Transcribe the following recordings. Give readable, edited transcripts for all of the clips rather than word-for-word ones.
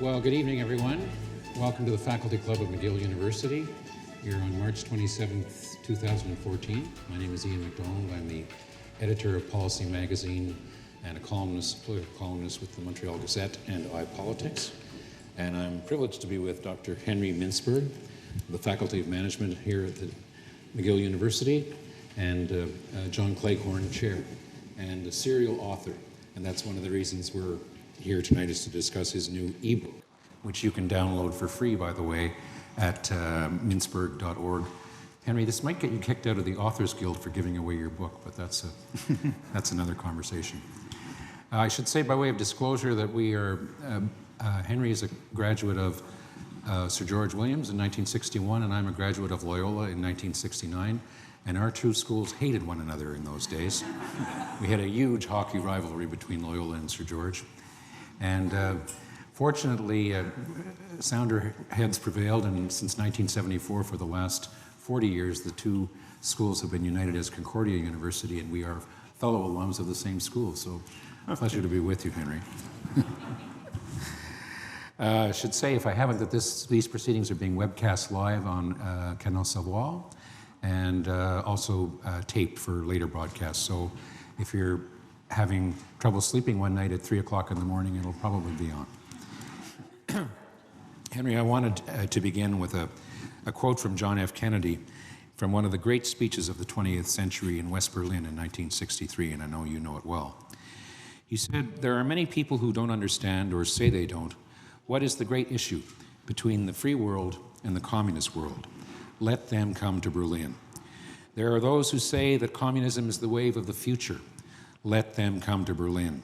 Well, good evening, everyone. Welcome to the Faculty Club of McGill University here on March 27th, 2014. My name is Ian MacDonald. I'm the editor of Policy Magazine and a columnist, political columnist with the Montreal Gazette and iPolitics. And I'm privileged to be with Dr. Henry Mintzberg, the Faculty of Management here at the McGill University, and John Cleghorn, chair, and a serial author. And that's one of the reasons we're here tonight, is to discuss his new ebook, which you can download for free, by the way, at mintzberg.org. Henry, this might get you kicked out of the Authors Guild for giving away your book, but that's another conversation. I should say, by way of disclosure, that we are Henry is a graduate of Sir George Williams in 1961, and I'm a graduate of Loyola in 1969. And our two schools hated one another in those days. We had a huge hockey rivalry between Loyola and Sir George. And fortunately, sounder heads prevailed, and since 1974, for the last 40 years, the two schools have been united as Concordia University, and we are fellow alums of the same school. So, pleasure to be with you, Henry. I should say, if I haven't, that these proceedings are being webcast live on Canal Savoir, and also taped for later broadcasts. So if you're having trouble sleeping one night at 3 o'clock in the morning, it'll probably be on. Henry, I wanted to begin with a quote from John F. Kennedy from one of the great speeches of the 20th century in West Berlin in 1963, and I know you know it well. He said, "There are many people who don't understand, or say they don't, what is the great issue between the free world and the communist world. Let them come to Berlin. There are those who say that communism is the wave of the future. Let them come to Berlin.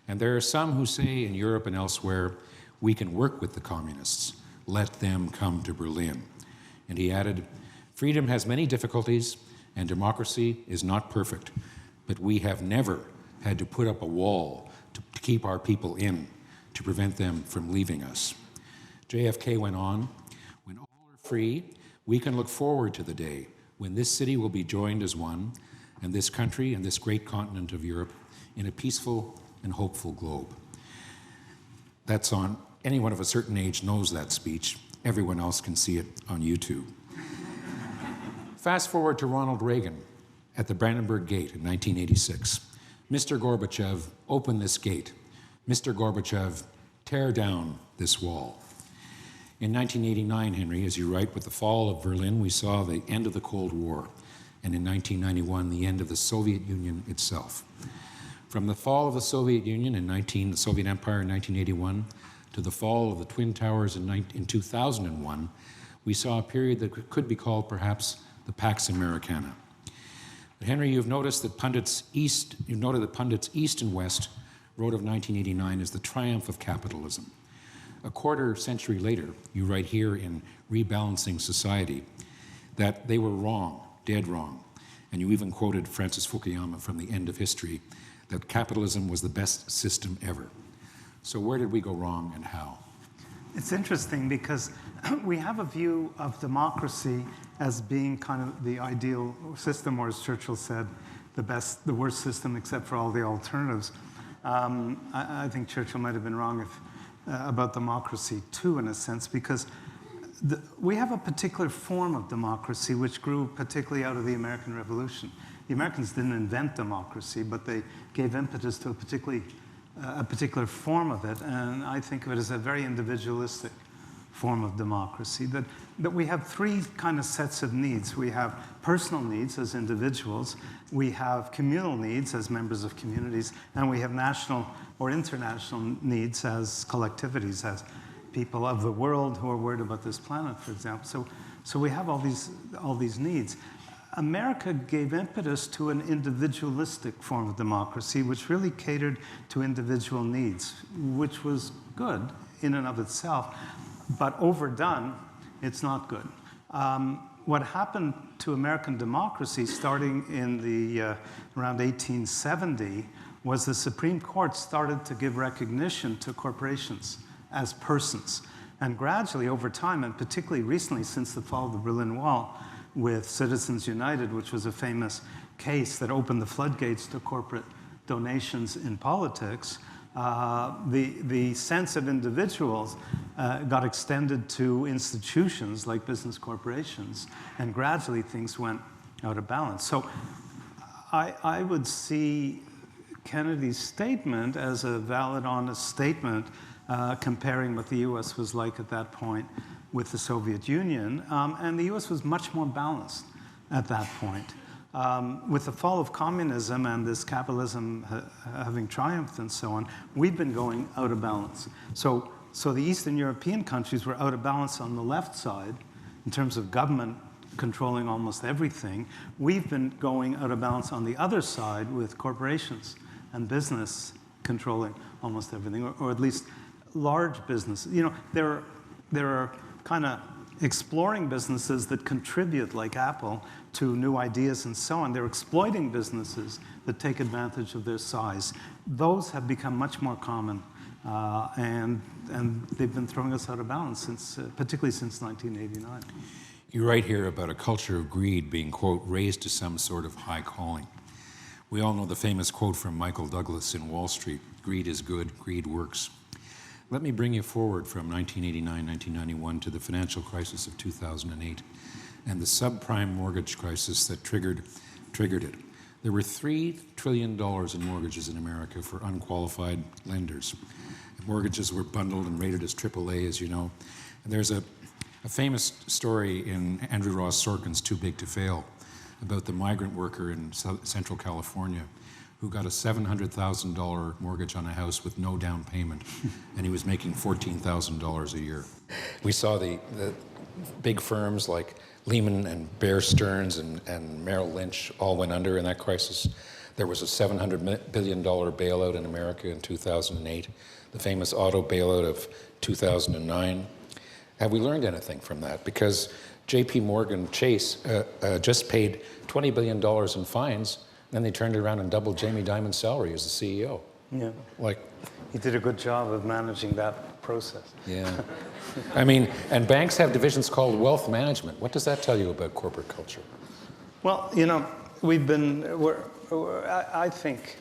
And there are some who say in Europe and elsewhere, we can work with the communists. Let them come to Berlin." And he added, "Freedom has many difficulties, and democracy is not perfect, but we have never had to put up a wall to keep our people in, to prevent them from leaving us." JFK went on, "When all are free, we can look forward to the day when this city will be joined as one, and this country and this great continent of Europe in a peaceful and hopeful globe." That's on, anyone of a certain age knows that speech. Everyone else can see it on YouTube. Fast forward to Ronald Reagan at the Brandenburg Gate in 1986. "Mr. Gorbachev, open this gate. Mr. Gorbachev, tear down this wall." In 1989, Henry, as you write, with the fall of Berlin, we saw the end of the Cold War, and in 1991, the end of the Soviet Union itself. From the fall of the Soviet Union the Soviet Empire in 1981, to the fall of the Twin Towers in 2001, we saw a period that could be called perhaps the Pax Americana. But Henry, you've noted that pundits east and west wrote of 1989 as the triumph of capitalism. A quarter century later, you write here in Rebalancing Society that they were wrong, dead wrong. And you even quoted Francis Fukuyama from The End of History, that capitalism was the best system ever. So where did we go wrong, and how? It's interesting because we have a view of democracy as being kind of the ideal system, or as Churchill said, the worst system except for all the alternatives. I think Churchill might have been wrong about democracy too, in a sense, because we have a particular form of democracy which grew particularly out of the American Revolution. The Americans didn't invent democracy, but they gave impetus to a particular form of it, and I think of it as a very individualistic form of democracy. That we have three kind of sets of needs. We have personal needs as individuals, we have communal needs as members of communities, and we have national or international needs as collectivities, as people of the world who are worried about this planet, for example. So we have all these needs. America gave impetus to an individualistic form of democracy, which really catered to individual needs, which was good in and of itself, but overdone, it's not good. What happened to American democracy starting in around 1870 was the Supreme Court started to give recognition to corporations as persons. And gradually over time, and particularly recently since the fall of the Berlin Wall, with Citizens United, which was a famous case that opened the floodgates to corporate donations in politics, The sense of individuals got extended to institutions like business corporations, and gradually things went out of balance. So I would see Kennedy's statement as a valid, honest statement, comparing what the US was like at that point with the Soviet Union. And the US was much more balanced at that point. With the fall of communism and this capitalism having triumphed and so on, we've been going out of balance. So the Eastern European countries were out of balance on the left side in terms of government controlling almost everything. We've been going out of balance on the other side with corporations and business controlling almost everything, or at least large businesses. You know, there are kind of exploring businesses that contribute, like Apple, to new ideas and so on. They're exploiting businesses that take advantage of their size. Those have become much more common, and they've been throwing us out of balance since, particularly since 1989. You write here about a culture of greed being, quote, raised to some sort of high calling. We all know the famous quote from Michael Douglas in Wall Street, greed is good, greed works. Let me bring you forward from 1989, 1991 to the financial crisis of 2008 and the subprime mortgage crisis that triggered it. There were $3 trillion in mortgages in America for unqualified lenders. Mortgages were bundled and rated as AAA, as you know. And there's a famous story in Andrew Ross Sorkin's Too Big to Fail about the migrant worker in Central California who got a $700,000 mortgage on a house with no down payment, and he was making $14,000 a year. We saw the big firms like Lehman and Bear Stearns and Merrill Lynch all went under in that crisis. There was a $700 billion bailout in America in 2008, the famous auto bailout of 2009. Have we learned anything from that? Because JP Morgan Chase just paid $20 billion in fines. Then they turned around and doubled Jamie Dimon's salary as the CEO. Yeah. Like, he did a good job of managing that process. Yeah. I mean, and banks have divisions called wealth management. What does that tell you about corporate culture? Well, you know, I think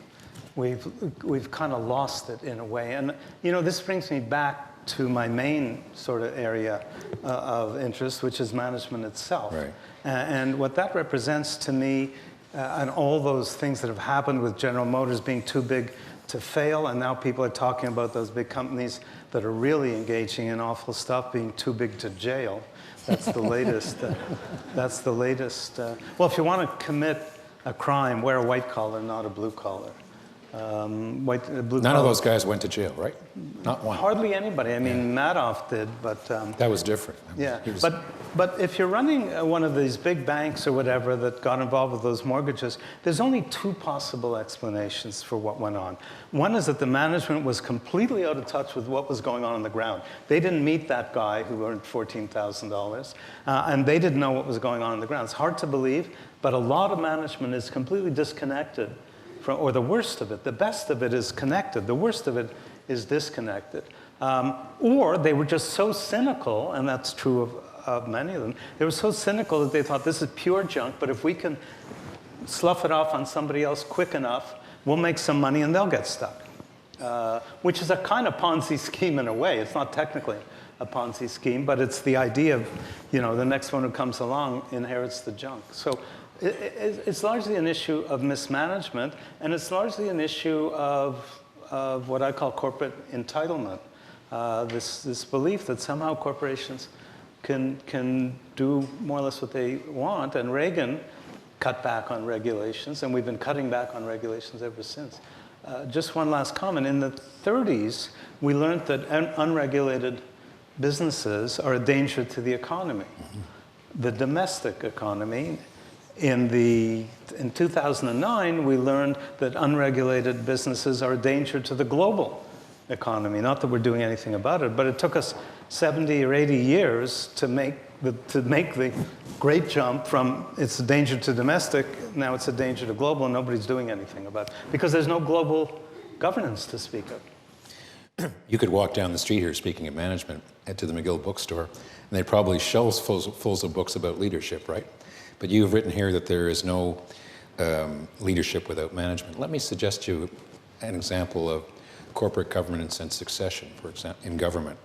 we've kind of lost it in a way. And, you know, this brings me back to my main sort of area of interest, which is management itself. Right. And what that represents to me, and all those things that have happened with General Motors being too big to fail, and now people are talking about those big companies that are really engaging in awful stuff being too big to jail. That's the latest. That's the latest. Well, if you want to commit a crime, wear a white collar, not a blue collar. None of those guys went to jail, right? Not one. Hardly anybody. I mean, Madoff did, but... that was different. Yeah, but if you're running one of these big banks or whatever that got involved with those mortgages, there's only two possible explanations for what went on. One is that the management was completely out of touch with what was going on the ground. They didn't meet that guy who earned $14,000, and they didn't know what was going on the ground. It's hard to believe, but a lot of management is completely disconnected from, or the worst of it. The best of it is connected. The worst of it is disconnected. Or they were just so cynical, and that's true of many of them. They were so cynical that they thought this is pure junk, but if we can slough it off on somebody else quick enough, we'll make some money and they'll get stuck. Which is a kind of Ponzi scheme in a way. It's not technically a Ponzi scheme, but it's the idea of, you know, the next one who comes along inherits the junk. So it's largely an issue of mismanagement, and it's largely an issue of what I call corporate entitlement. This belief that somehow corporations can do more or less what they want, and Reagan cut back on regulations, and we've been cutting back on regulations ever since. Just one last comment. In the 30s, we learned that unregulated businesses are a danger to the economy, the domestic economy. In 2009, we learned that unregulated businesses are a danger to the global economy. Not that we're doing anything about it, but it took us 70 or 80 years to make the great jump from it's a danger to domestic, now it's a danger to global, and nobody's doing anything about it. Because there's no global governance to speak of. You could walk down the street here, speaking of management, to the McGill bookstore, and they probably shelves full of books about leadership, right? But you've written here that there is no leadership without management. Let me suggest you an example of corporate governance and succession, for example, in government.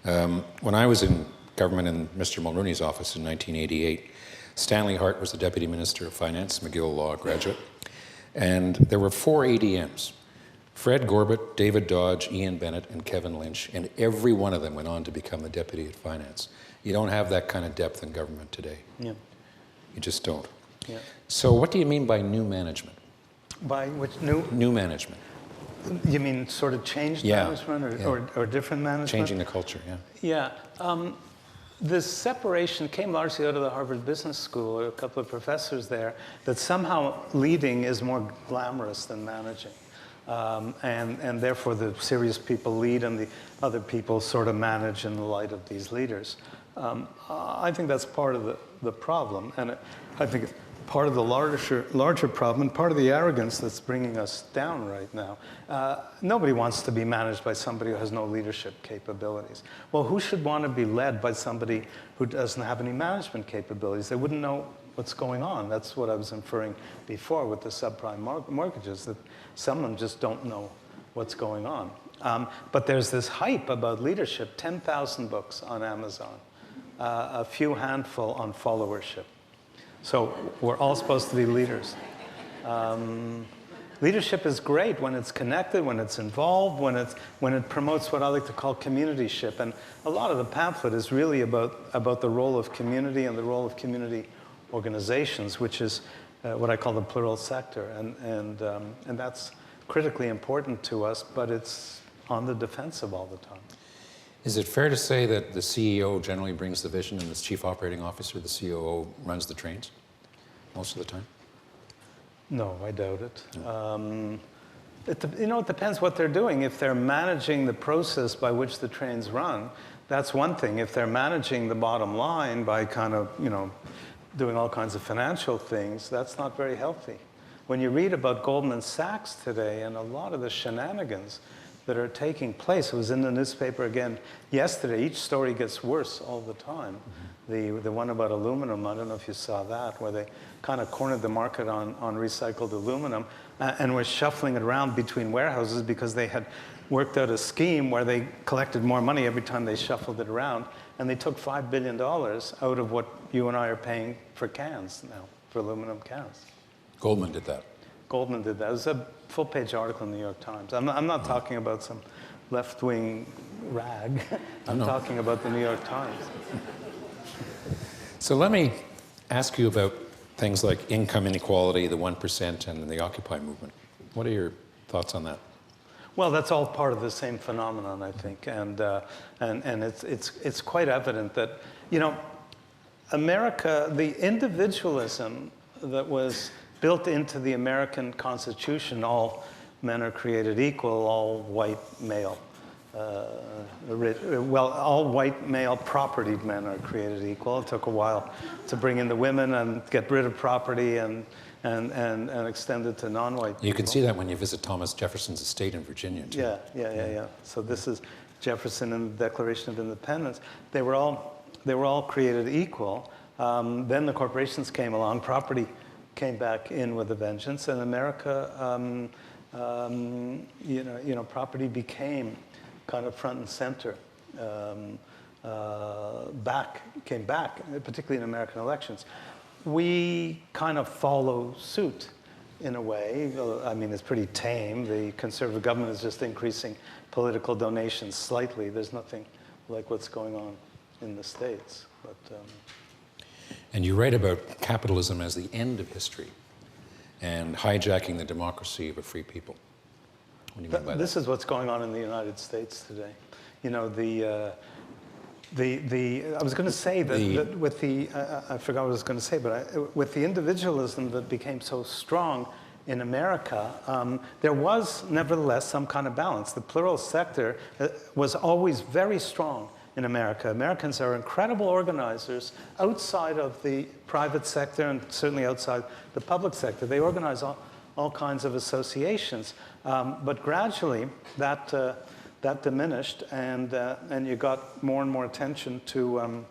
When I was in government in Mr. Mulrooney's office in 1988, Stanley Hart was the Deputy Minister of Finance, McGill Law graduate, and there were 4 ADMs, Fred Gorbett, David Dodge, Ian Bennett, and Kevin Lynch, and every one of them went on to become the Deputy of Finance. You don't have that kind of depth in government today. Yeah. You just don't. Yeah. So what do you mean by new management? By which new? New management. You mean sort of changed management or different management? Changing the culture, yeah. Yeah. This separation came largely out of the Harvard Business School, a couple of professors there, that somehow leading is more glamorous than managing. And therefore the serious people lead and the other people sort of manage in the light of these leaders. I think that's part of the problem, and I think it's part of the larger problem, and part of the arrogance that's bringing us down right now. Nobody wants to be managed by somebody who has no leadership capabilities. Well, who should want to be led by somebody who doesn't have any management capabilities? They wouldn't know what's going on. That's what I was inferring before with the subprime mortgages, that some of them just don't know what's going on. But there's this hype about leadership, 10,000 books on Amazon, a few handful on followership. So we're all supposed to be leaders. Leadership is great when it's connected, when it's involved, when it promotes what I like to call communityship. And a lot of the pamphlet is really about the role of community and the role of community organizations, which is what I call the plural sector. And that's critically important to us, but it's on the defensive all the time. Is it fair to say that the CEO generally brings the vision and the chief operating officer, the COO, runs the trains most of the time? No, I doubt it. No. It depends what they're doing. If they're managing the process by which the trains run, that's one thing. If they're managing the bottom line by kind of, doing all kinds of financial things, that's not very healthy. When you read about Goldman Sachs today and a lot of the shenanigans that are taking place, it was in the newspaper again yesterday. Each story gets worse all the time. Mm-hmm. The one about aluminum, I don't know if you saw that, where they kind of cornered the market on recycled aluminum and were shuffling it around between warehouses because they had worked out a scheme where they collected more money every time they shuffled it around, and they took $5 billion out of what you and I are paying for cans now, for aluminum cans. Goldman did that. Goldman did that. It was a full-page article in the New York Times. I'm not talking about some left-wing rag. I'm talking about the New York Times. So let me ask you about things like income inequality, the 1%, and the Occupy movement. What are your thoughts on that? Well, that's all part of the same phenomenon, I think, and it's quite evident that America, the individualism that was built into the American Constitution, all men are created equal, all white male, all white male propertied men are created equal. It took a while to bring in the women and get rid of property and extend it to non-white people. You can see that when you visit Thomas Jefferson's estate in Virginia, too. Yeah. So this is Jefferson and the Declaration of Independence. They were all created equal. Then the corporations came along, property came back in with a vengeance, and America, property became kind of front and center. Came back, particularly in American elections. We kind of follow suit in a way. I mean, it's pretty tame. The conservative government is just increasing political donations slightly. There's nothing like what's going on in the States. But, and you write about capitalism as the end of history and hijacking the democracy of a free people. What do you mean by that? This is what's going on in the United States today. I was going to say that with the, I forgot what I was going to say, but with the individualism that became so strong in America, there was nevertheless some kind of balance. The plural sector was always very strong in America. Americans are incredible organizers outside of the private sector and certainly outside the public sector. They organize all kinds of associations, but gradually that diminished, and you got more and more attention actually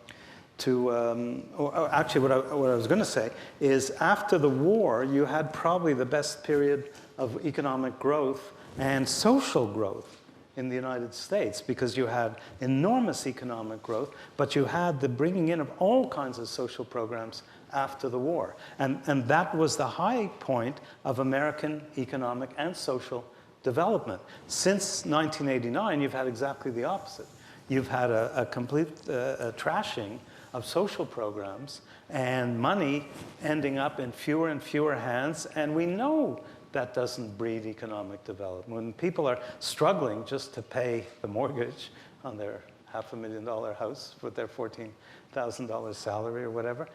what I was going to say is after the war, you had probably the best period of economic growth and social growth in the United States, because you had enormous economic growth, but you had the bringing in of all kinds of social programs after the war. And that was the high point of American economic and social development. Since 1989, you've had exactly the opposite. You've had a complete trashing of social programs and money ending up in fewer and fewer hands, and we know that doesn't breed economic development. When people are struggling just to pay the mortgage on their $500,000 house with their $14,000 salary or whatever,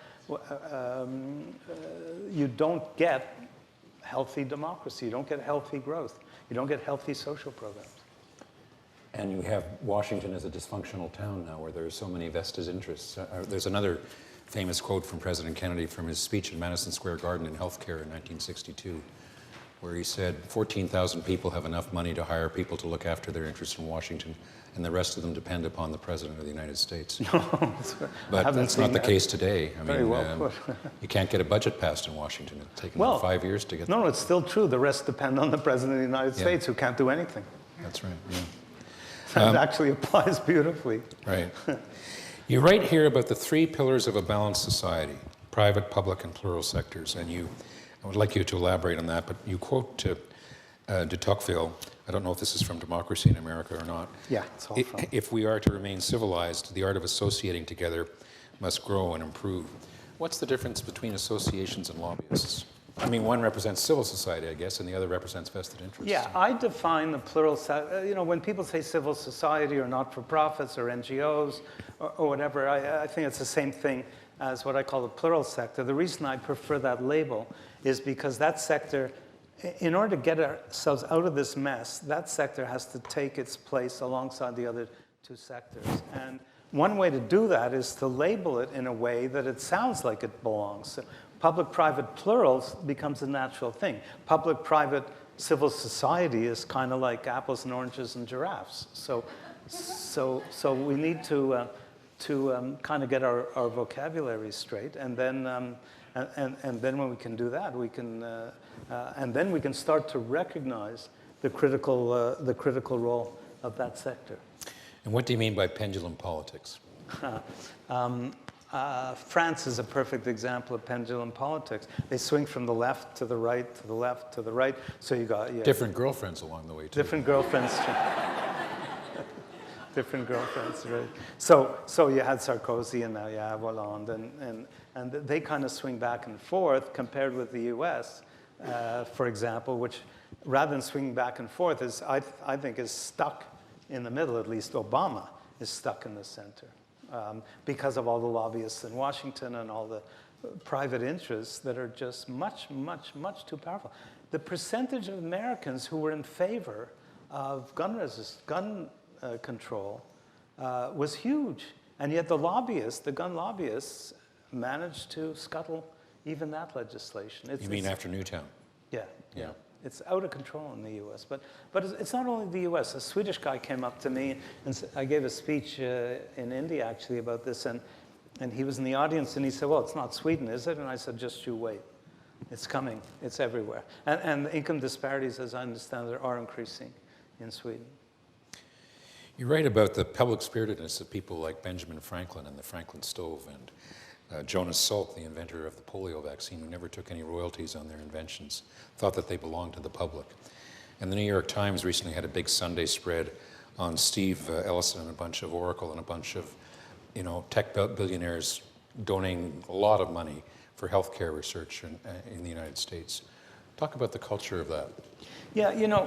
you don't get healthy democracy. You don't get healthy growth. You don't get healthy social programs. And you have Washington as a dysfunctional town now where there are so many vested interests. There's another famous quote from President Kennedy from his speech in Madison Square Garden in healthcare in 1962, where he said 14,000 people have enough money to hire people to look after their interests in Washington, and the rest of them depend upon the President of the United States. But that's not the case today. I mean, you can't get a budget passed in Washington. It's taken 5 years to get No, it's still true. The rest depend on the President of the United States, who can't do anything. That's right, yeah. That actually applies beautifully. Right. You write here about the 3 pillars of a balanced society: private, public, and plural sectors. And I would like you to elaborate on that, but you quote de Tocqueville. I don't know if this is from Democracy in America or not. Yeah, it's all from. If we are to remain civilized, the art of associating together must grow and improve. What's the difference between associations and lobbyists? I mean, one represents civil society, I guess, and the other represents vested interests. Yeah, I define the plural, when people say civil society or not-for-profits or NGOs or whatever, I think it's the same thing as what I call the plural sector. The reason I prefer that label is because that sector, in order to get ourselves out of this mess, that sector has to take its place alongside the other 2 sectors. And one way to do that is to label it in a way that it sounds like it belongs. So public-private plurals becomes a natural thing. Public-private civil society is kind of like apples and oranges and giraffes. So we need to kind of get our vocabulary straight, and then when we can do that, we can and then we can start to recognize the critical role of that sector. And what do you mean by pendulum politics? France is a perfect example of pendulum politics. They swing from the left to the right, to the left, to the right. So you got different girlfriends along the way too. Different girlfriends. Different girlfriends, right? So you had Sarkozy, and now you have Hollande, and they kind of swing back and forth compared with the U.S., for example, which rather than swinging back and forth is I think is stuck in the middle. At least Obama is stuck in the center. Because of all the lobbyists in Washington and all the private interests that are just much, much, much too powerful. The percentage of Americans who were in favor of gun control was huge. And yet the gun lobbyists, managed to scuttle even that legislation. You mean after Newtown? Yeah. It's out of control in the U.S. But it's not only the U.S. A Swedish guy came up to me, and I gave a speech in India, actually, about this, and he was in the audience, and he said, well, it's not Sweden, is it? And I said, just you wait. It's coming. It's everywhere. And the income disparities, as I understand it, are increasing in Sweden. You write about the public spiritedness of people like Benjamin Franklin and the Franklin stove, and Jonas Salk, the inventor of the polio vaccine, who never took any royalties on their inventions, thought that they belonged to the public. And the New York Times recently had a big Sunday spread on Steve Ellison and a bunch of Oracle and a bunch of, tech billionaires donating a lot of money for healthcare research in the United States. Talk about the culture of that. Yeah,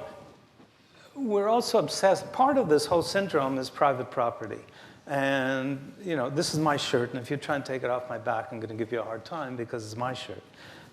we're also obsessed. Part of this whole syndrome is private property. And, this is my shirt, and if you try and take it off my back, I'm going to give you a hard time because it's my shirt.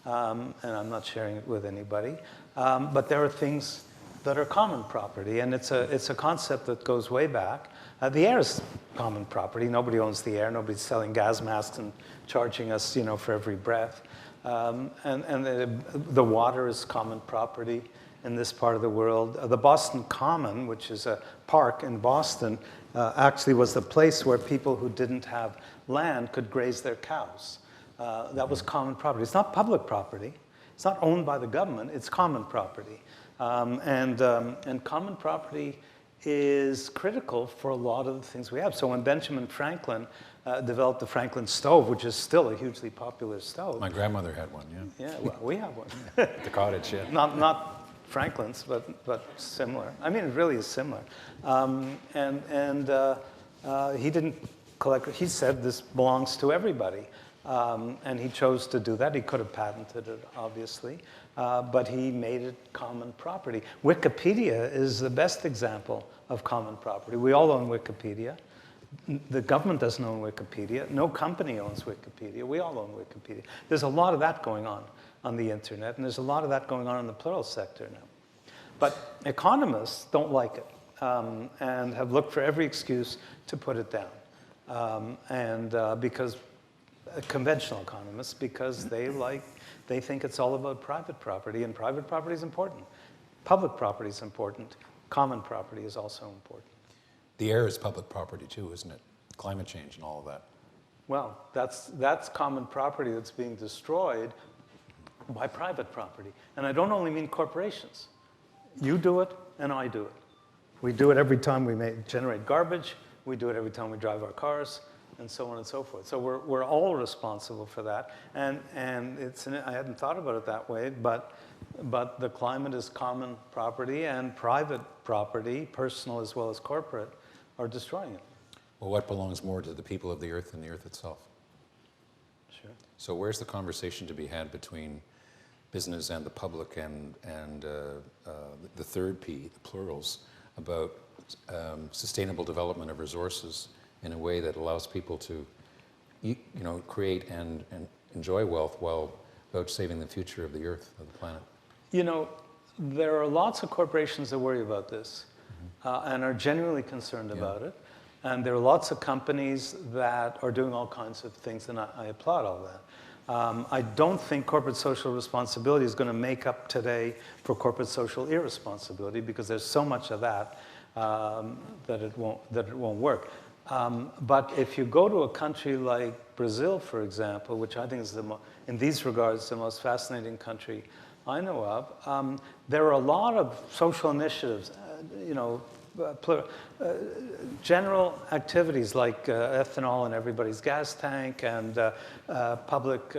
And I'm not sharing it with anybody. But there are things that are common property, and it's a concept that goes way back. The air is common property. Nobody owns the air. Nobody's selling gas masks and charging us, for every breath. And the water is common property in this part of the world. The Boston Common, which is a park in Boston, actually was the place where people who didn't have land could graze their cows. That was common property. It's not public property. It's not owned by the government. It's common property. And common property is critical for a lot of the things we have. So when Benjamin Franklin developed the Franklin stove, which is still a hugely popular stove. My grandmother had one, yeah. Yeah, well, we have one. The cottage, yeah. Not Franklin's, but similar. I mean, it really is similar. He didn't collect. He said this belongs to everybody, and he chose to do that. He could have patented it, obviously, but he made it common property. Wikipedia is the best example of common property. We all own Wikipedia. The government doesn't own Wikipedia. No company owns Wikipedia. We all own Wikipedia. There's a lot of that going on the internet, and there's a lot of that going on in the plural sector now. But economists don't like it and have looked for every excuse to put it down. Because conventional economists, because they think it's all about private property, and private property is important. Public property is important. Common property is also important. The air is public property too, isn't it? Climate change and all of that. Well, that's common property that's being destroyed by private property. And I don't only mean corporations. You do it, and I do it. We do it every time we generate garbage. We do it every time we drive our cars, and so on and so forth. So we're all responsible for that. And I hadn't thought about it that way, but the climate is common property, and private property, personal as well as corporate, are destroying it. Well, what belongs more to the people of the earth than the earth itself? Sure. So where's the conversation to be had between business and the public and the third P, the plurals, about sustainable development of resources in a way that allows people to create and enjoy wealth while saving the future of the earth, of the planet? You know, there are lots of corporations that worry about this and are genuinely concerned about it. And there are lots of companies that are doing all kinds of things, and I applaud all that. I don't think corporate social responsibility is going to make up today for corporate social irresponsibility, because there's so much of that that it won't work. But if you go to a country like Brazil, for example, which I think is in these regards the most fascinating country I know of, there are a lot of social initiatives, general activities like ethanol in everybody's gas tank, and the public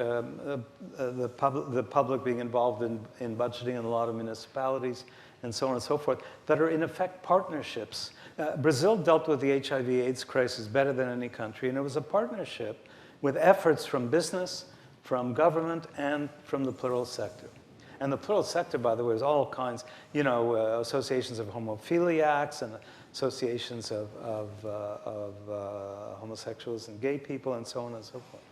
being involved in budgeting in a lot of municipalities, and so on and so forth, that are in effect partnerships. Brazil dealt with the HIV/AIDS crisis better than any country, and it was a partnership with efforts from business, from government, and from the plural sector. And the plural sector, by the way, is all kinds, associations of homophiliacs and associations of homosexuals and gay people, and so on and so forth.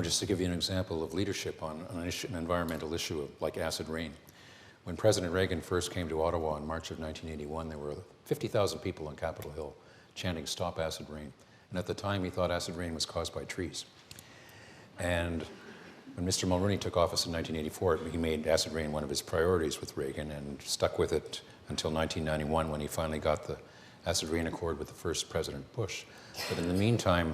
Just to give you an example of leadership on an environmental issue like acid rain. When President Reagan first came to Ottawa in March of 1981, there were 50,000 people on Capitol Hill chanting, "Stop acid rain." And at the time, he thought acid rain was caused by trees. And when Mr. Mulroney took office in 1984, he made acid rain one of his priorities with Reagan and stuck with it until 1991, when he finally got the acid rain accord with the first President Bush. But in the meantime,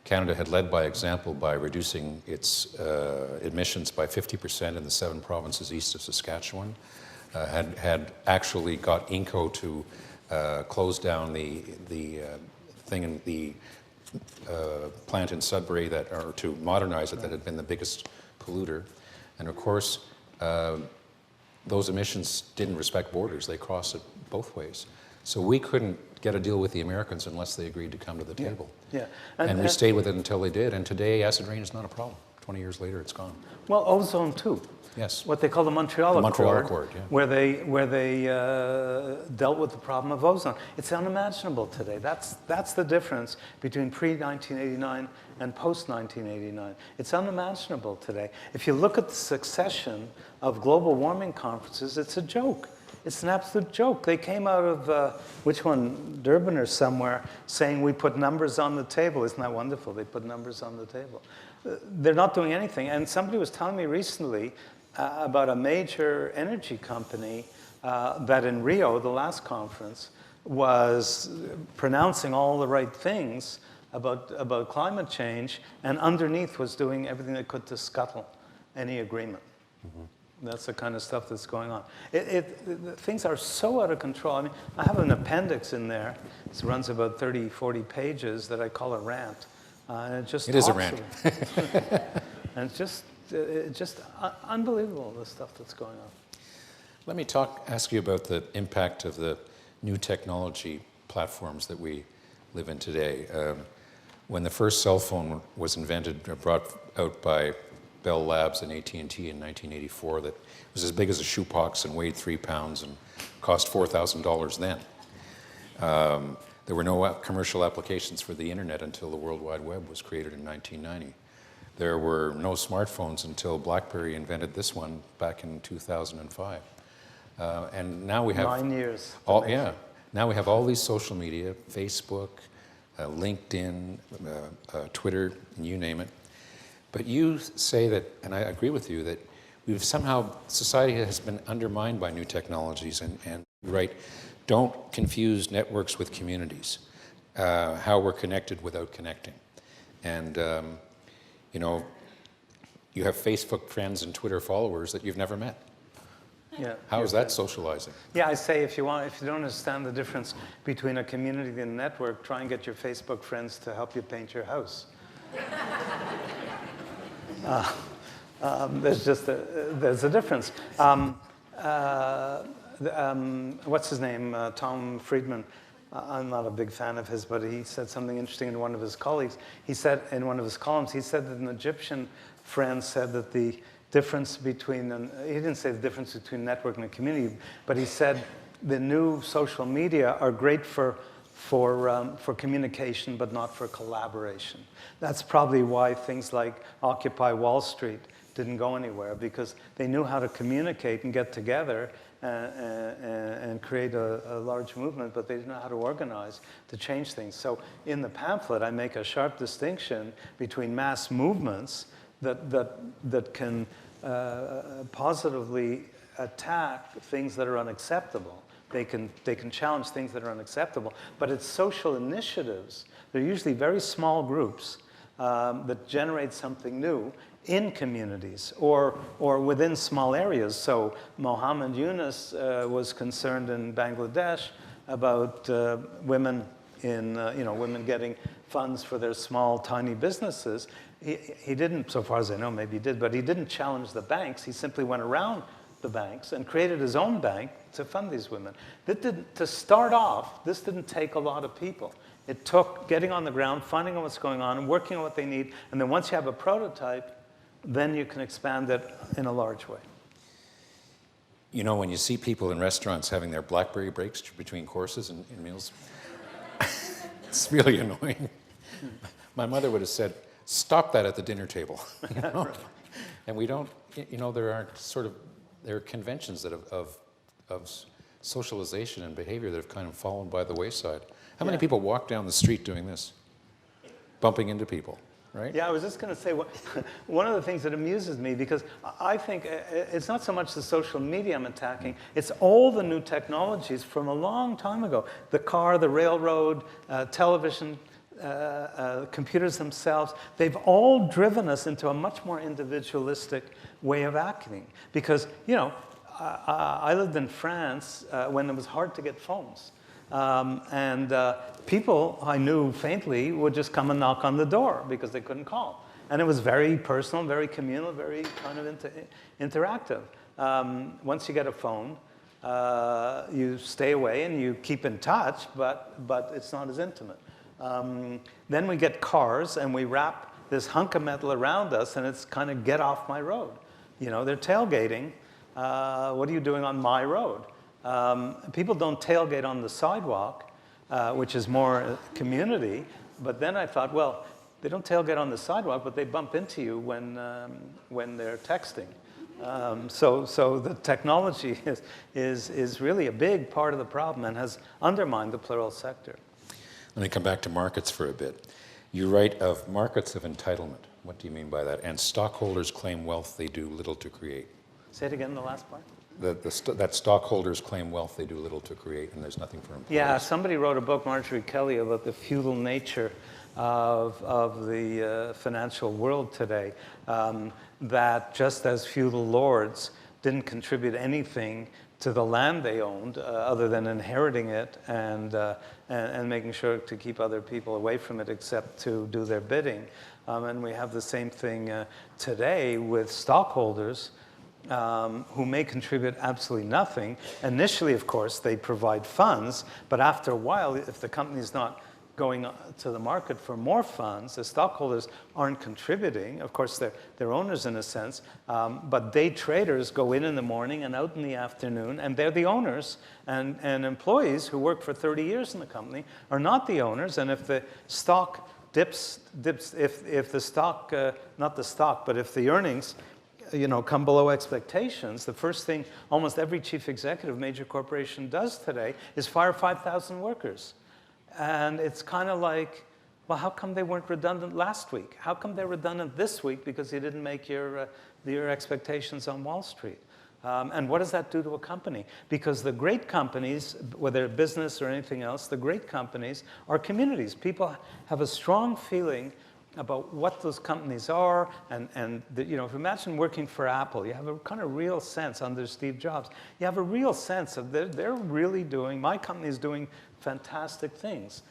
Canada had led by example by reducing its emissions by 50% in the 7 provinces east of Saskatchewan, had actually got Inco to close down the plant in Sudbury or to modernize it, that had been the biggest polluter. And of course, those emissions didn't respect borders. They crossed it both ways. So we couldn't get a deal with the Americans unless they agreed to come to the table. Yeah. And we stayed with it until they did. And today, acid rain is not a problem. 20 years later, it's gone. Well, ozone too. Yes. What they call the Montreal Accord, yeah. where they dealt with the problem of ozone. It's unimaginable today. That's the difference between pre-1989 and post-1989. It's unimaginable today. If you look at the succession of global warming conferences, it's a joke. It's an absolute joke. They came out of, which one, Durban or somewhere, saying we put numbers on the table. Isn't that wonderful? They put numbers on the table. They're not doing anything. And somebody was telling me recently about a major energy company that in Rio, the last conference, was pronouncing all the right things about climate change, and underneath was doing everything they could to scuttle any agreement. Mm-hmm. That's the kind of stuff that's going on. Things are so out of control. I mean, I have an appendix in there. It runs about 30, 40 pages that I call a rant. And it just It is a talks rant. and it's just unbelievable, the stuff that's going on. Let me ask you about the impact of the new technology platforms that we live in today. When the first cell phone was invented, brought out by Bell Labs and AT&T in 1984, that was as big as a shoebox and weighed 3 pounds and cost $4,000 then. There were no commercial applications for the internet until the World Wide Web was created in 1990. There were no smartphones until BlackBerry invented this one back in 2005. And now we have 9 years. Now we have all these social media, Facebook, LinkedIn, Twitter, you name it. But you say that, and I agree with you, that society has been undermined by new technologies, and you're right, don't confuse networks with communities, how we're connected without connecting. And, you have Facebook friends and Twitter followers that you've never met. Yeah. How is that socializing? Yeah, I say if you don't understand the difference between a community and a network, try and get your Facebook friends to help you paint your house. There's a difference. What's his name? Tom Friedman. I'm not a big fan of his, but he said something interesting in one of his colleagues. He said in one of his columns, he said that an Egyptian friend said that the difference between, he didn't say the difference between network and a community, but he said the new social media are great for communication, but not for collaboration. That's probably why things like Occupy Wall Street didn't go anywhere, because they knew how to communicate and get together and create a large movement, but they didn't know how to organize to change things. So in the pamphlet, I make a sharp distinction between mass movements that can positively attack things that are unacceptable. They can challenge things that are unacceptable, but it's social initiatives. They're usually very small groups that generate something new in communities or within small areas. So Mohammed Yunus was concerned in Bangladesh about women women getting funds for their small, tiny businesses. He didn't, so far as I know, maybe he did, but he didn't challenge the banks. He simply went around the banks and created his own bank to fund these women. To start off, this didn't take a lot of people. It took getting on the ground, finding out what's going on, and working on what they need. And then once you have a prototype, then you can expand it in a large way. You know, when you see people in restaurants having their BlackBerry breaks between courses and meals, it's really annoying. My mother would have said, stop that at the dinner table. You know? Right. And we don't, there are conventions that of socialization and behavior that have kind of fallen by the wayside. How many people walk down the street doing this? Bumping into people, right? Yeah, I was just going to say, one of the things that amuses me, because I think it's not so much the social media I'm attacking, it's all the new technologies from a long time ago. The car, the railroad, television, computers themselves, they've all driven us into a much more individualistic way of acting. Because, I lived in France when it was hard to get phones. People I knew faintly would just come and knock on the door because they couldn't call. And it was very personal, very communal, very kind of interactive. Once you get a phone, you stay away and you keep in touch, but it's not as intimate. Then we get cars and we wrap this hunk of metal around us and it's kind of get off my road. They're tailgating. What are you doing on my road? People don't tailgate on the sidewalk, which is more community. But then I thought, well, they don't tailgate on the sidewalk, but they bump into you when they're texting. So the technology is really a big part of the problem and has undermined the plural sector. Let me come back to markets for a bit. You write of markets of entitlement. What do you mean by that? And stockholders claim wealth they do little to create. Say it again, the last part. That stockholders claim wealth they do little to create, and there's nothing for employees. Yeah, somebody wrote a book, Marjorie Kelly, about the feudal nature of the financial world today. That just as feudal lords didn't contribute anything to the land they owned other than inheriting it and making sure to keep other people away from it except to do their bidding. And we have the same thing today with stockholders who may contribute absolutely nothing. Initially, of course, they provide funds, but after a while, if the company's not going to the market for more funds, the stockholders aren't contributing. Of course, they're owners in a sense, but day traders go in the morning and out in the afternoon, and they're the owners. And employees who work for 30 years in the company are not the owners. And if the stock dips, if the stock, not the stock, but if the earnings come below expectations, the first thing almost every chief executive of a major corporation does today is fire 5,000 workers. And it's kind of like, well, how come they weren't redundant last week? How come they're redundant this week because you didn't make your expectations on Wall Street? And what does that do to a company? Because the great companies, whether business or anything else, the great companies are communities. People have a strong feeling about what those companies are, and if you imagine working for Apple, you have a kind of real sense under Steve Jobs. You have a real sense of they're really doing, my company is doing fantastic things.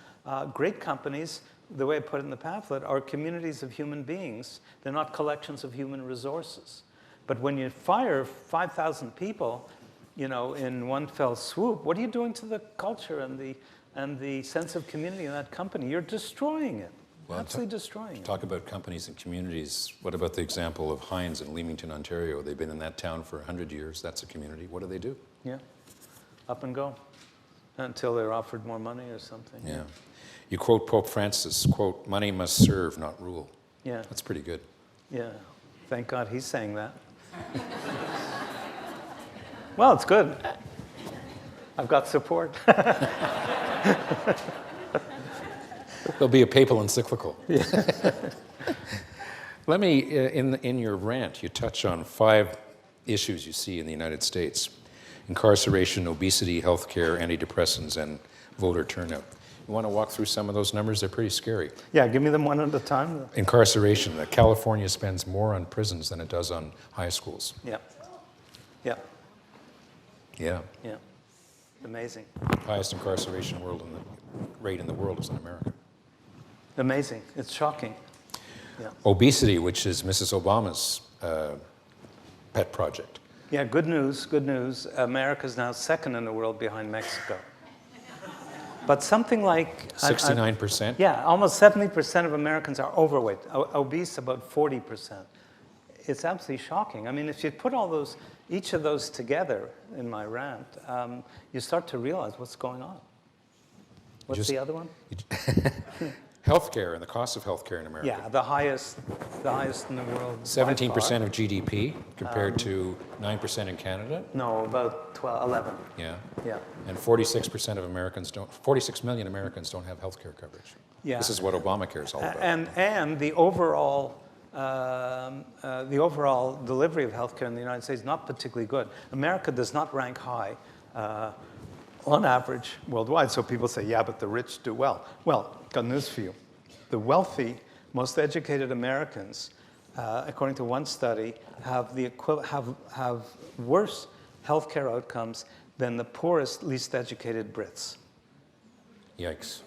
Great companies, the way I put it in the pamphlet, are communities of human beings. They're not collections of human resources. But when you fire 5,000 people, in one fell swoop, what are you doing to the culture and the sense of community in that company? You're destroying it. Well, absolutely destroying it. Talk about companies and communities. What about the example of Heinz in Leamington, Ontario? They've been in that town for 100 years. That's a community. What do? Yeah, up and go until they're offered more money or something. Yeah. You quote Pope Francis, quote, "Money must serve, not rule." Yeah. That's pretty good. Yeah. Thank God he's saying that. Well, it's good. I've got support. There'll be a papal encyclical. Yeah. Let me, in your rant, you touch on 5 issues you see in the United States: incarceration, obesity, healthcare, antidepressants, and voter turnout. You want to walk through some of those numbers? They're pretty scary. Yeah, give me them one at a time. Incarceration. California spends more on prisons than it does on high schools. Yeah. Yeah. Yeah. Yeah. Amazing. Highest incarceration rate in the world is in America. Amazing. It's shocking. Yeah. Obesity, which is Mrs. Obama's pet project. Yeah, good news, good news. America's now second in the world behind Mexico. But something like 69%? Yeah, almost 70% of Americans are overweight, obese about 40%. It's absolutely shocking. I mean, if you put each of those together in my rant, you start to realize what's going on. What's the other one? Healthcare and the cost of healthcare in America. Yeah, the highest in the world. 17% of GDP compared to 9% in Canada. No, about 11. Yeah. Yeah. And 46% of Americans 46 million Americans don't have healthcare coverage. Yeah. This is what Obamacare is all about. And the overall delivery of healthcare in the United States is not particularly good. America does not rank high on average worldwide. So people say, yeah, but the rich do well. Well, got news for you. The wealthy, most educated Americans, according to one study, have worse healthcare outcomes than the poorest, least educated Brits. Yikes.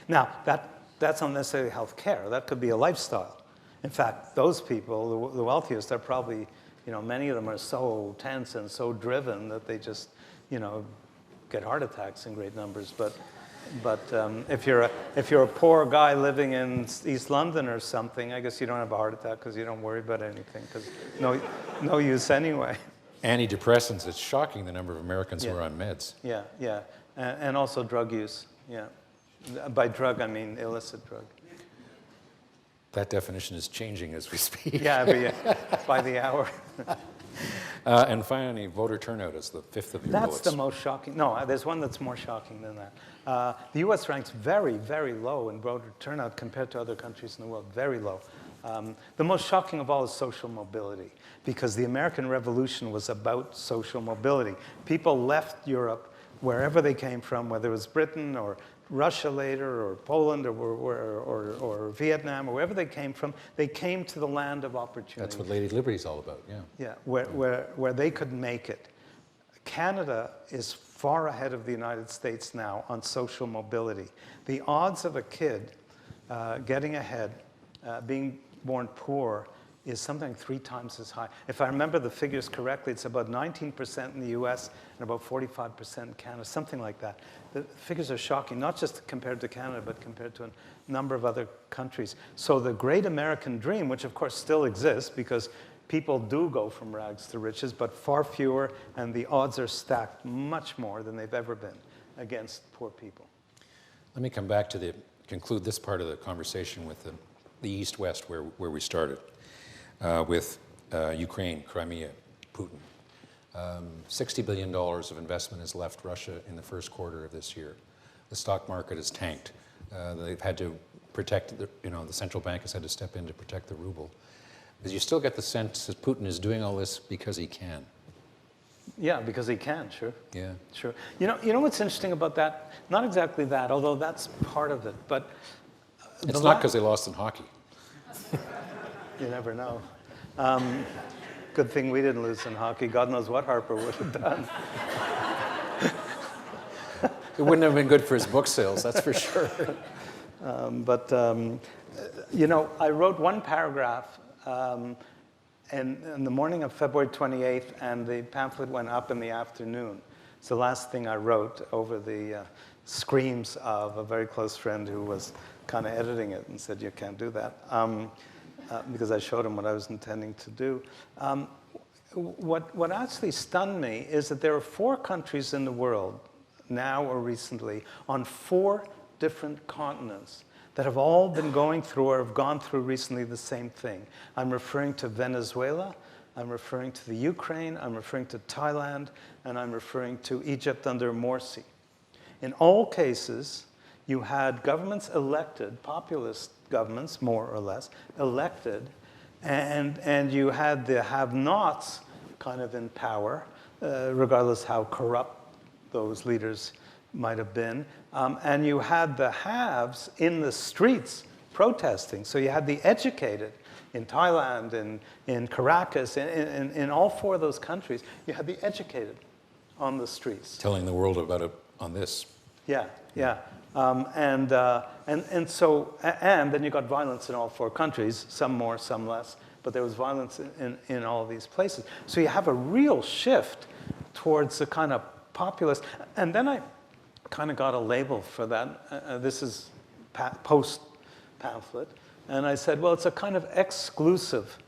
Now, that's not necessarily healthcare. That could be a lifestyle. In fact, those people, the wealthiest, are probably, many of them are so tense and so driven that they just, get heart attacks in great numbers. But if you're a poor guy living in East London or something, I guess you don't have a heart attack because you don't worry about anything, because no use anyway. Antidepressants, it's shocking the number of Americans who are on meds. Yeah, yeah. And also drug use, yeah. By drug, I mean illicit drug. That definition is changing as we speak. Yeah, by the hour. And finally, voter turnout is the 5th of your That's bullets. the most shocking. No, there's one that's more shocking than that. The U.S. ranks very, very low in voter turnout compared to other countries in the world, very low. The most shocking of all is social mobility, because the American Revolution was about social mobility. People left Europe, wherever they came from, whether it was Britain or Russia later, or Poland, or Vietnam, or wherever they came from, they came to the land of opportunity. That's what Lady Liberty is all about, yeah. Yeah, where they could make it. Canada is far ahead of the United States now on social mobility. The odds of a kid getting ahead, being born poor, is something 3 times as high. If I remember the figures correctly, it's about 19% in the US and about 45% in Canada, something like that. The figures are shocking, not just compared to Canada, but compared to a number of other countries. So the great American dream, which of course still exists because people do go from rags to riches, but far fewer, and the odds are stacked much more than they've ever been against poor people. Let me come back to conclude this part of the conversation with the East-West where we started. With Ukraine, Crimea, Putin. $60 billion of investment has left Russia in the first quarter of this year. The stock market has tanked. They've had to protect, the central bank has had to step in to protect the ruble. But you still get the sense that Putin is doing all this because he can. Yeah, because he can, sure. Yeah. Sure. You know what's interesting about that? Not exactly that, although that's part of it, but... It's not because they lost in hockey. You never know. Good thing we didn't lose in hockey. God knows what Harper would have done. It wouldn't have been good for his book sales, that's for sure. I wrote one paragraph in the morning of February 28th, and the pamphlet went up in the afternoon. It's the last thing I wrote over the screams of a very close friend who was kind of editing it and said, "You can't do that." Because I showed him what I was intending to do. What actually stunned me is that there are 4 countries in the world, now or recently, on 4 different continents that have all been going through or have gone through recently the same thing. I'm referring to Venezuela, I'm referring to the Ukraine, I'm referring to Thailand, and I'm referring to Egypt under Morsi. In all cases, you had governments elected, populist governments, more or less, elected, and you had the have-nots kind of in power, regardless how corrupt those leaders might have been, and you had the haves in the streets protesting. So you had the educated in Thailand, in Caracas, in all 4 of those countries, you had the educated on the streets. Telling the world about it on this. Yeah, yeah. And then you got violence in all 4 countries, some more, some less, but there was violence in all these places. So you have a real shift towards a kind of populist. And then I kind of got a label for that. This is post-pamphlet. And I said, well, it's a kind of exclusive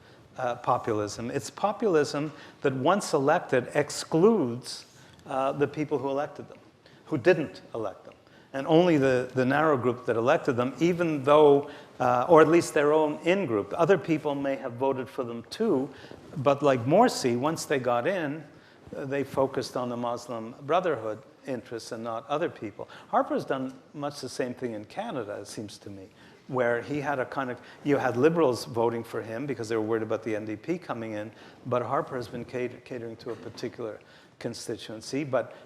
populism. It's populism that once elected excludes the people who elected them, who didn't elect them. And only the narrow group that elected them, even though, or at least their own in-group. Other people may have voted for them too, but like Morsi, once they got in, they focused on the Muslim Brotherhood interests and not other people. Harper's done much the same thing in Canada, it seems to me, where he had a kind of, you had liberals voting for him because they were worried about the NDP coming in, but Harper has been catering to a particular constituency, but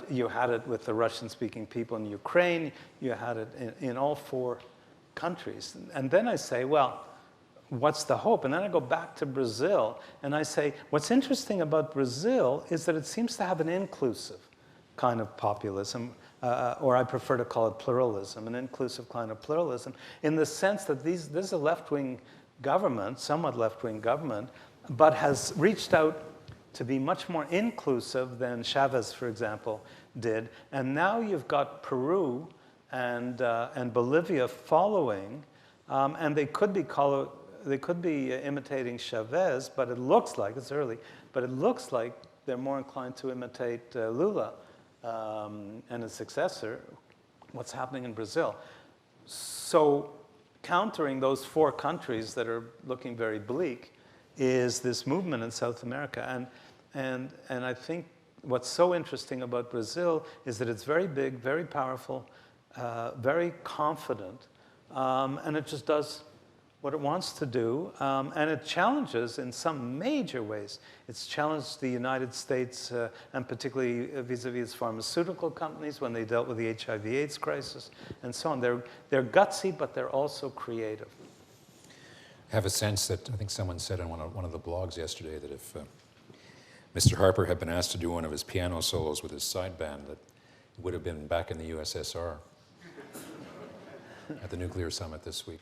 you had it with the Russian-speaking people in Ukraine, you had it in all 4 countries. And then I say, well, what's the hope? And then I go back to Brazil, and I say, what's interesting about Brazil is that it seems to have an inclusive kind of populism, or I prefer to call it pluralism, an inclusive kind of pluralism, in the sense that this is a left-wing government, somewhat left-wing government, but has reached out to be much more inclusive than Chavez, for example, did. And now you've got Peru and Bolivia following, and they could be imitating Chavez, but it looks like, it's early, but it looks like they're more inclined to imitate Lula and his successor, what's happening in Brazil. So countering those 4 countries that are looking very bleak is this movement in South America. And I think what's so interesting about Brazil is that it's very big, very powerful, very confident, and it just does to do, and it challenges in some major ways. It's challenged the United States, and particularly vis-a-vis its pharmaceutical companies when they dealt with the HIV/AIDS crisis and so on. They're gutsy, but they're also creative. I have a sense that, I think someone said on one of the blogs yesterday that if Mr. Harper had been asked to do one of his piano solos with his side band, that he would have been back in the USSR at the nuclear summit this week.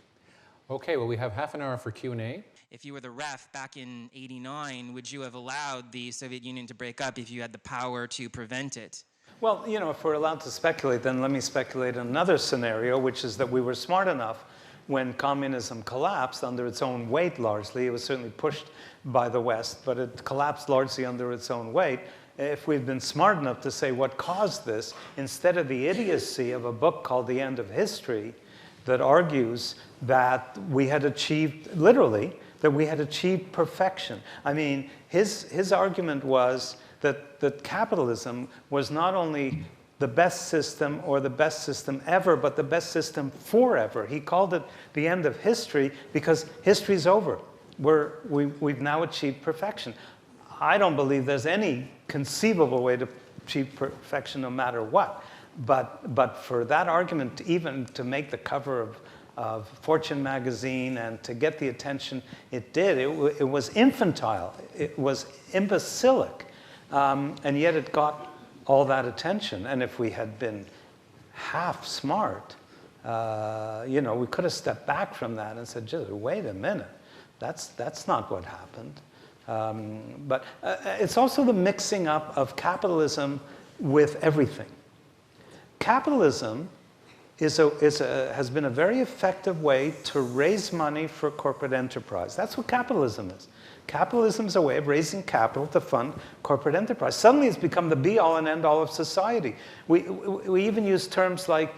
Okay, well, we have half an hour for Q&A. If you were the ref back in '89, would you have allowed the Soviet Union to break up if you had the power to prevent it? Well, if we're allowed to speculate, then let me speculate on another scenario, which is that we were smart enough when communism collapsed under its own weight largely. It was certainly pushed by the West, but it collapsed largely under its own weight. If we'd been smart enough to say what caused this, instead of the idiocy of a book called The End of History that argues that we had achieved, literally, that we had achieved perfection. I mean, his argument was that capitalism was not only the best system or the best system ever, but the best system forever. He called it the end of history because history's over. We've now achieved perfection. I don't believe there's any conceivable way to achieve perfection no matter what. But for that argument, even to make the cover of Fortune magazine and to get the attention it did, it was infantile. It was imbecilic. And yet it got all that attention. And if we had been half smart, we could have stepped back from that and said, just wait a minute. That's not what happened. But it's also the mixing up of capitalism with everything. Capitalism has been a very effective way to raise money for corporate enterprise. That's what capitalism is. Capitalism is a way of raising capital to fund corporate enterprise. Suddenly it's become the be-all and end-all of society. We even use terms like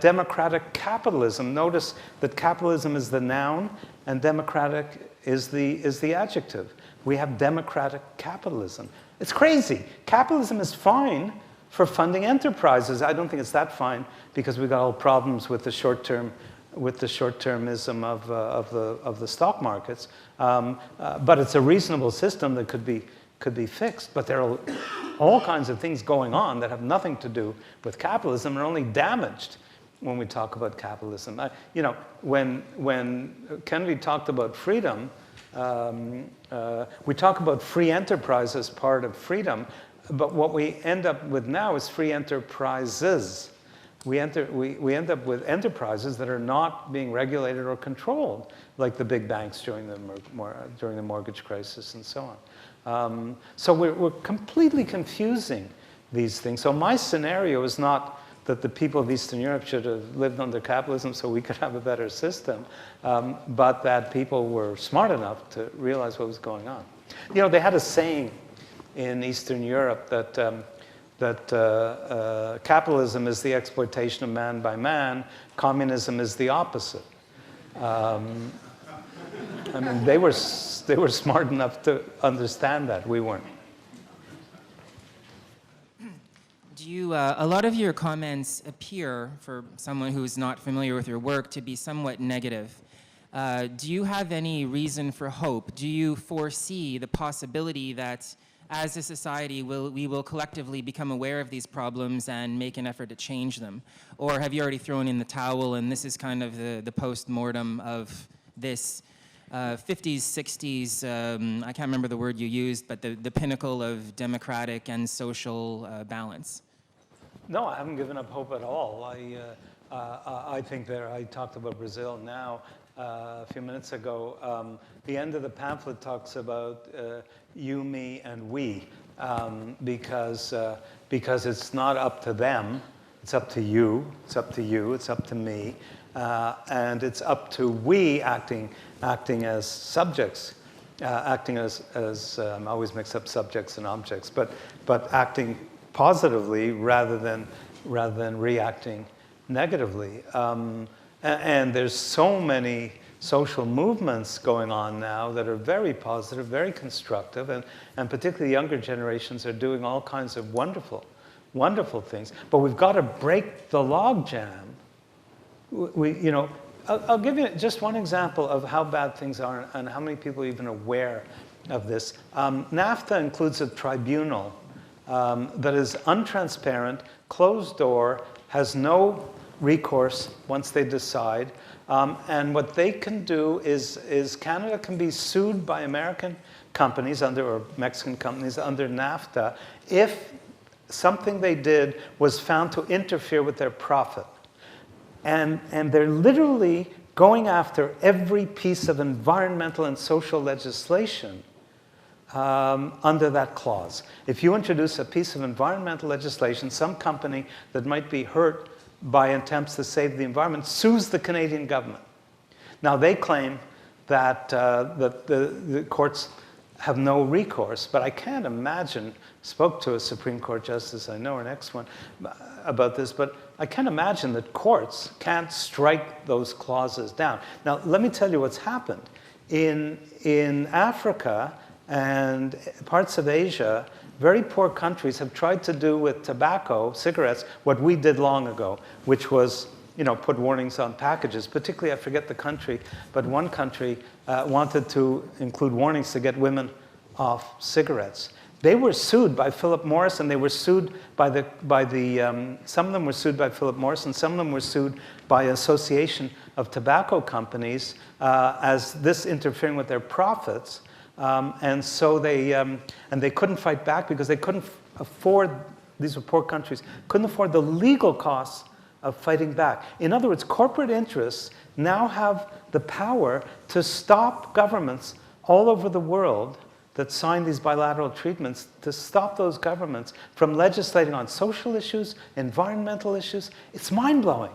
democratic capitalism. Notice that capitalism is the noun and democratic is the adjective. We have democratic capitalism. It's crazy. Capitalism is fine for funding enterprises. I don't think it's that fine because we've got all problems with the short-termism of the stock markets. But it's a reasonable system that could be fixed. But there are all kinds of things going on that have nothing to do with capitalism and are only damaged when we talk about capitalism. When Kennedy talked about freedom, we talk about free enterprise as part of freedom, but what we end up with now is free enterprises. We end up with enterprises that are not being regulated or controlled, like the big banks during the mortgage crisis and so on. So we're completely confusing these things. So my scenario is not that the people of Eastern Europe should have lived under capitalism so we could have a better system, but that people were smart enough to realize what was going on. They had a saying in Eastern Europe that capitalism is the exploitation of man by man, communism is the opposite. I mean, they were smart enough to understand that. We weren't. A lot of your comments appear, for someone who is not familiar with your work, to be somewhat negative. Do you have any reason for hope? Do you foresee the possibility that as a society, we will collectively become aware of these problems and make an effort to change them? Or have you already thrown in the towel and this is kind of the post-mortem of this 50s, 60s, I can't remember the word you used, but the pinnacle of democratic and social balance? No, I haven't given up hope at all. I think I talked about Brazil now a few minutes ago. The end of the pamphlet talks about you, me, and we, because it's not up to them. It's up to you. It's up to you. It's up to me, and it's up to we acting as subjects, acting as I always mix up subjects and objects, but acting positively rather than reacting negatively. And there's so many social movements going on now that are very positive, very constructive, and particularly younger generations are doing all kinds of wonderful, wonderful things. But we've got to break the logjam. I'll give you just one example of how bad things are and how many people are even aware of this. NAFTA includes a tribunal that is untransparent, closed door, has no recourse once they decide. And what they can do is Canada can be sued by American companies or Mexican companies under NAFTA if something they did was found to interfere with their profit. And they're literally going after every piece of environmental and social legislation under that clause. If you introduce a piece of environmental legislation, some company that might be hurt by attempts to save the environment sues the Canadian government. Now, they claim that the courts have no recourse, but I can't imagine, spoke to a Supreme Court justice I know, or next one, about this, but I can't imagine that courts can't strike those clauses down. Now, let me tell you what's happened. In Africa and parts of Asia, very poor countries have tried to do with tobacco, cigarettes, what we did long ago, which was, put warnings on packages. Particularly, I forget the country, but one country wanted to include warnings to get women off cigarettes. They were sued by Philip Morris, and they were sued by some of them were sued by Philip Morris, and some of them were sued by an association of tobacco companies as this interfering with their profits. And so they couldn't fight back because they couldn't afford, these were poor countries, couldn't afford the legal costs of fighting back. In other words, corporate interests now have the power to stop governments all over the world that sign these bilateral treatments, to stop those governments from legislating on social issues, environmental issues. It's mind-blowing.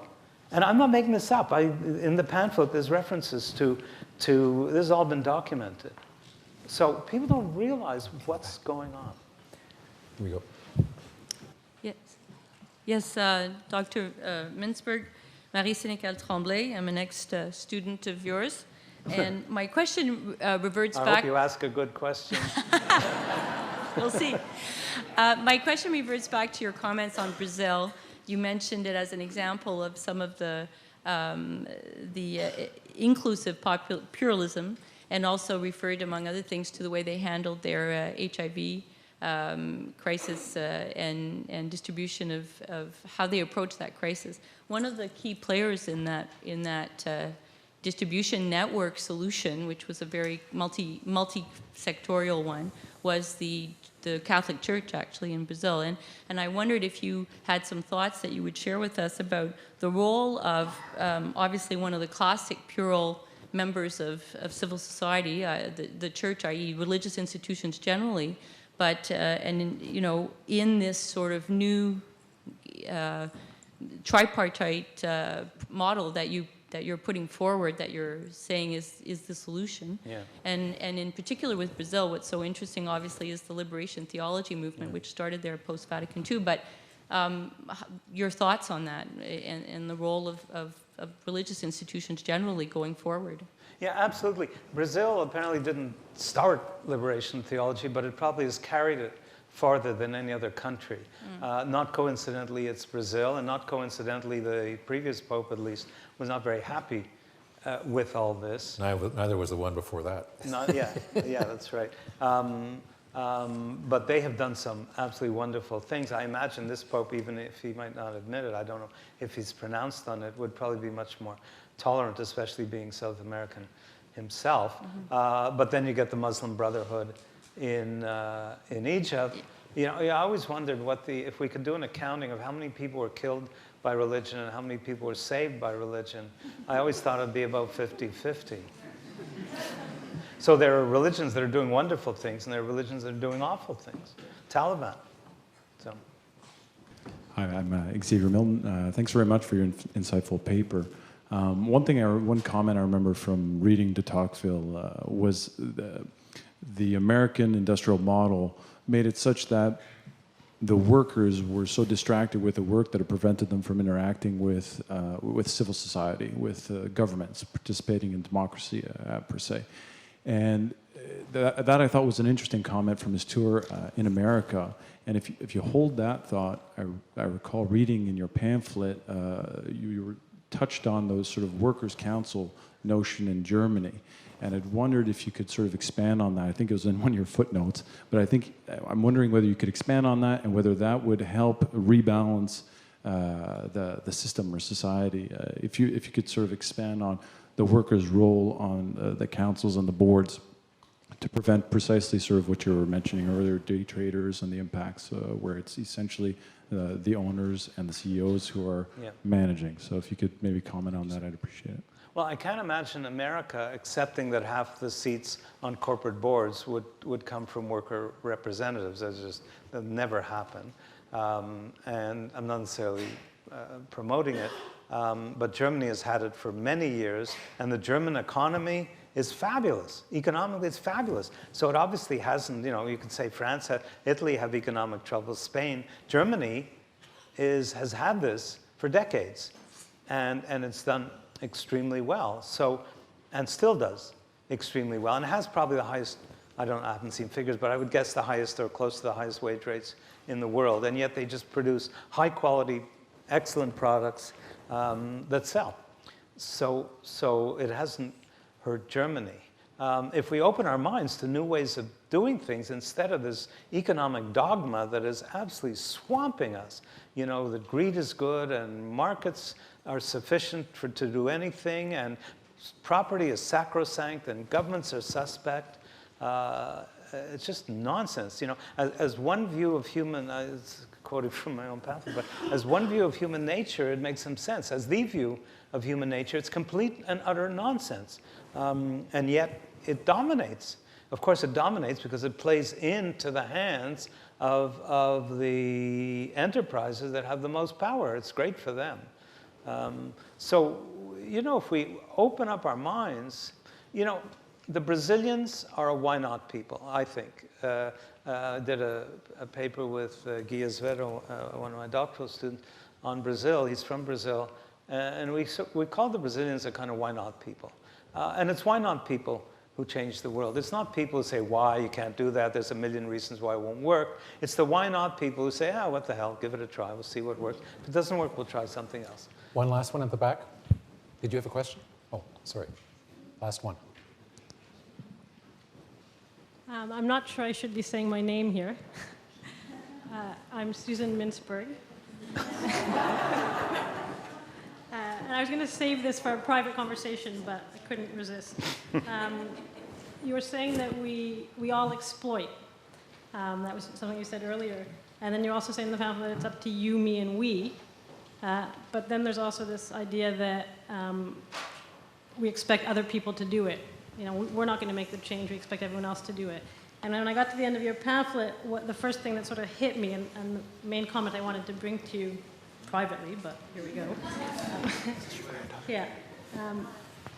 And I'm not making this up. In the pamphlet, there's references to this has all been documented. So people don't realize what's going on. Here we go. Yes, Dr. Mintzberg, Marie Sénécal Tremblay. I'm an ex-student of yours. And my question reverts back. I hope you ask a good question. We'll see. My question reverts back to your comments on Brazil. You mentioned it as an example of some of the inclusive pluralism, and also referred, among other things, to the way they handled their HIV crisis and distribution of how they approached that crisis. One of the key players in that distribution network solution, which was a very multi-sectorial one, was the Catholic Church, actually, in Brazil. And I wondered if you had some thoughts that you would share with us about the role of, obviously, one of the classic plural members of civil society, the church, i.e. religious institutions generally, but in this sort of new tripartite model that you're putting forward, that you're saying is the solution. Yeah. And in particular with Brazil, what's so interesting, obviously, is the liberation theology movement, which started there post-Vatican II. But your thoughts on that and the role of religious institutions generally going forward? Yeah, absolutely. Brazil apparently didn't start liberation theology, but it probably has carried it farther than any other country. Not coincidentally, it's Brazil, and not coincidentally, the previous pope, at least, was not very happy with all this. Neither was the one before that. Yeah, that's right. But they have done some absolutely wonderful things. I imagine this pope, even if he might not admit it, I don't know if he's pronounced on it, would probably be much more tolerant, especially being South American himself. But then you get the Muslim Brotherhood in Egypt. I always wondered if we could do an accounting of how many people were killed by religion and how many people were saved by religion. I always thought it'd be about 50-50. So there are religions that are doing wonderful things, and there are religions that are doing awful things. Taliban. So. Hi, I'm Xavier Milton. Thanks very much for your insightful paper. One comment I remember from reading de Tocqueville was the American industrial model made it such that the workers were so distracted with the work that it prevented them from interacting with civil society, with governments, participating in democracy per se. And that I thought was an interesting comment from his tour in America. And if you hold that thought, I recall reading in your pamphlet, you were touched on those sort of workers' council notion in Germany. And I'd wondered if you could sort of expand on that. I think it was in one of your footnotes, but I'm wondering whether you could expand on that and whether that would help rebalance the system or society. If you could sort of expand on the workers' role on the councils and the boards to prevent precisely sort of what you were mentioning earlier, day traders and the impacts, where it's essentially the owners and the CEOs who are managing. So if you could maybe comment on that, I'd appreciate it. Well, I can't imagine America accepting that half the seats on corporate boards would come from worker representatives. That'll never happen. And I'm not necessarily promoting it, but Germany has had it for many years, and the German economy is fabulous. Economically, it's fabulous. So it obviously hasn't, you could say France had, Italy have economic troubles, Spain. Germany has had this for decades, and it's done extremely well. So, and still does extremely well, and it has probably the highest, I haven't seen figures, but I would guess the highest or close to the highest wage rates in the world, and yet they just produce high quality, excellent products that sell. So it hasn't hurt Germany. If we open our minds to new ways of doing things instead of this economic dogma that is absolutely swamping us, that greed is good and markets are sufficient to do anything, and property is sacrosanct and governments are suspect. It's just nonsense. As one view of human, it's quoted from my own pamphlet, but as one view of human nature, it makes some sense. As the view of human nature, it's complete and utter nonsense. And yet it dominates. Of course, it dominates because it plays into the hands of the enterprises that have the most power. It's great for them. So, if we open up our minds, the Brazilians are a why not people, I think. I did a paper with Guy Azevedo, one of my doctoral students, on Brazil. He's from Brazil. And we call the Brazilians a kind of why not people. And it's why not people who change the world. It's not people who say, why, you can't do that, there's a million reasons why it won't work. It's the why not people who say, what the hell, give it a try, we'll see what works. If it doesn't work, we'll try something else. One last one at the back. Did you have a question? Oh, sorry. Last one. I'm not sure I should be saying my name here. I'm Susan Mintzberg. And I was going to save this for a private conversation, but I couldn't resist. You were saying that we all exploit. That was something you said earlier. And then you're also saying in the pamphlet that it's up to you, me, and we. But then there's also this idea that we expect other people to do it. We're not going to make the change. We expect everyone else to do it. And when I got to the end of your pamphlet, the first thing that sort of hit me, and the main comment I wanted to bring to you privately, but here we go.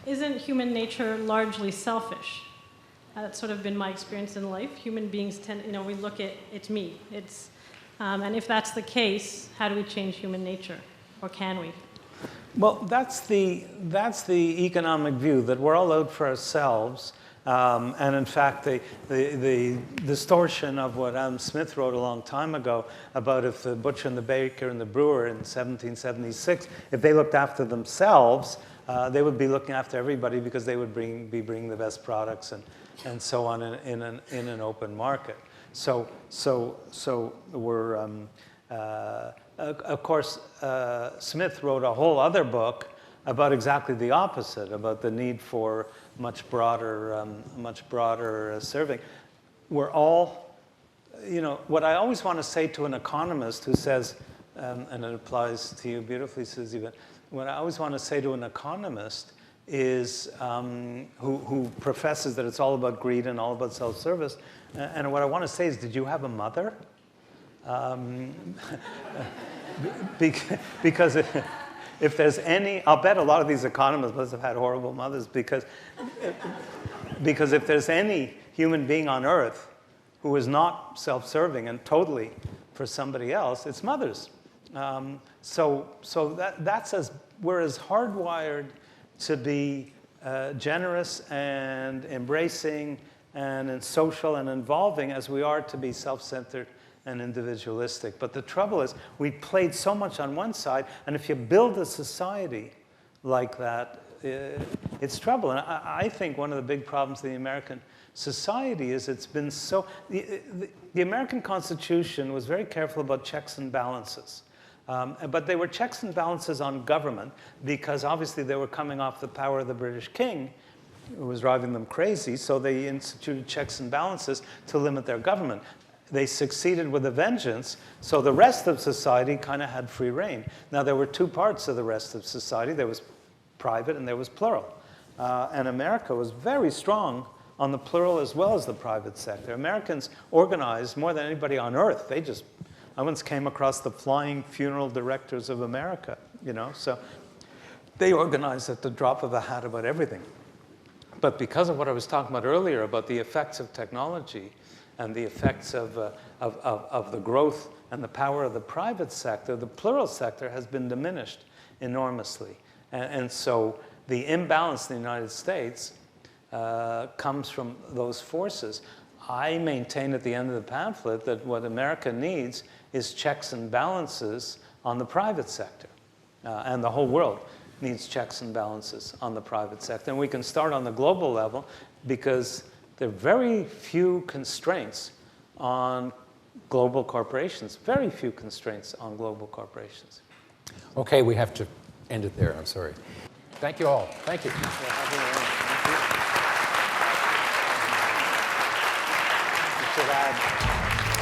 Isn't human nature largely selfish? That's sort of been my experience in life. Human beings tend, we look at, it's me. And if that's the case, how do we change human nature? Or can we? Well, that's the economic view, that we're all out for ourselves. And in fact, the distortion of what Adam Smith wrote a long time ago about if the butcher and the baker and the brewer in 1776, if they looked after themselves, they would be looking after everybody because they would be bringing the best products and so on in an open market. So we're of course, Smith wrote a whole other book about exactly the opposite, about the need for much broader serving. We're all, what I always want to say to an economist who says, and it applies to you beautifully, Susie, but what I always want to say to an economist is, who professes that it's all about greed and all about self-service, and what I want to say is, did you have a mother? Because if there's any, I'll bet a lot of these economists must have had horrible mothers, because if there's any human being on earth who is not self-serving and totally for somebody else, it's mothers. So we're as hardwired to be generous and embracing and social and involving as we are to be self-centered and individualistic. But the trouble is, we played so much on one side, and if you build a society like that, it's trouble. And I think one of the big problems of the American society is it's been so... The American Constitution was very careful about checks and balances. But they were checks and balances on government because obviously they were coming off the power of the British king, who was driving them crazy, so they instituted checks and balances to limit their government. They succeeded with a vengeance, so the rest of society kind of had free reign. Now, there were two parts of the rest of society. There was private and there was plural. And America was very strong on the plural as well as the private sector. Americans organized more than anybody on earth. I once came across the Flying Funeral Directors of America, so they organized at the drop of a hat about everything. But because of what I was talking about earlier about the effects of technology and the effects of the growth and the power of the private sector, the plural sector has been diminished enormously. And so the imbalance in the United States comes from those forces. I maintain at the end of the pamphlet that what America needs is checks and balances on the private sector. And the whole world needs checks and balances on the private sector. And we can start on the global level because there are very few constraints on global corporations. Very few constraints on global corporations. Okay, we have to end it there. I'm sorry. Thank you all. Thank you. You should add